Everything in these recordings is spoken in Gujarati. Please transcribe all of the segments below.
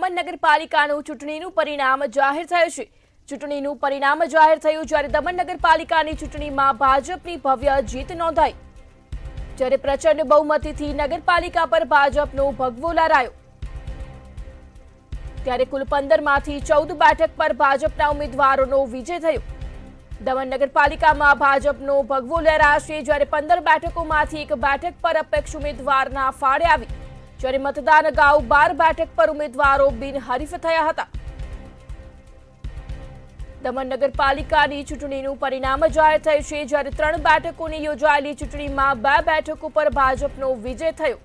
દમણ નગરપાલિકાનું ચૂંટણીનું પરિણામ જાહેર થયું છે। ચૂંટણીનું પરિણામ જાહેર થયું જ્યારે દમણ નગરપાલિકાની ચૂંટણીમાં ભાજપની ભવ્ય જીત નોંધાઈ, જ્યારે પ્રચંડ બહુમતીથી નગરપાલિકા પર ભાજપનો ભગવો લહેરાયો। ત્યારે કુલ 15માંથી 14 બેઠક પર ભાજપના ઉમેદવારોનો વિજય થયો। દમણ નગરપાલિકામાં ભાજપનો ભગવો લહેરાશે, જ્યારે 15 બેઠકોમાંથી એક બેઠક પર અપક્ષ ઉમેદવારના ફાળે આવી, જ્યારે મતદાન અગાઉ 12 બેઠક પર ઉમેદવારો બિનહરીફ થયા હતા। દમણ નગરપાલિકાની ચૂંટણીનું પરિણામ જાહેર થયું છે, જ્યારે 3 બેઠકોની યોજાયેલી ચૂંટણીમાં 2 બેઠકો પર ભાજપનો વિજય થયો।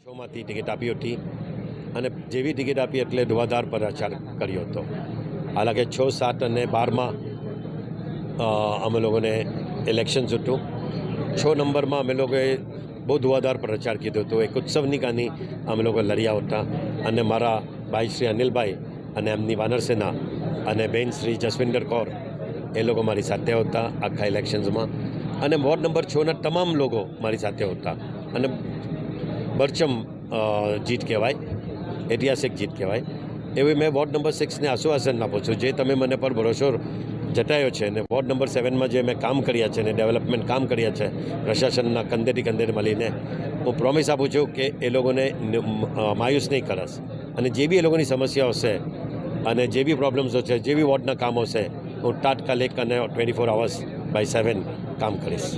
6 માંથી ટિકિટ આપી હતી અને જેવી ટિકિટ આપી એટલે ધુવાધાર પ્રચાર કર્યો હતો। હાલાકે 6, 7 અને 12માં અમે લોકોને ઇલેક્શન હતું। 6 નંબરમાં અમે લોકોએ બહુ ધુવાધાર પ્રચાર કીધો હતો। એક ઉત્સવની કાની અમે લોકો લડ્યા હતા અને મારા ભાઈ શ્રી અનિલભાઈ અને એમની વાનરસેના અને બેન શ્રી જસવિંદર કૌર એ લોકો મારી સાથે હતા આખા ઇલેક્શન્સમાં, અને વોર્ડ નંબર 6ના તમામ લોકો મારી સાથે હતા અને બરચમ જીત કહેવાય, ઐતિહાસિક જીત કહેવાય। એવી મેં વોર્ડ નંબર 6ને આશ્વાસન આપું છું, જે તમે મને પર ભરોસો જતાયો છે અને વોર્ડ નંબર 7માં જે મેં કામ કર્યા છે અને ડેવલપમેન્ટ કામ કર્યા છે પ્રશાસનના કંધેથી કંધે મળીને, હું પ્રોમિસ આપું છું કે એ લોકોને માયુસ નહીં કરશ અને જે બી એ લોકોની સમસ્યાઓ છે અને જે બી પ્રોબ્લેમ્સો છે, જે બી વોર્ડના કામો છે, હું તાત્કાલિક અને 24 hours by 7 કામ કરીશ।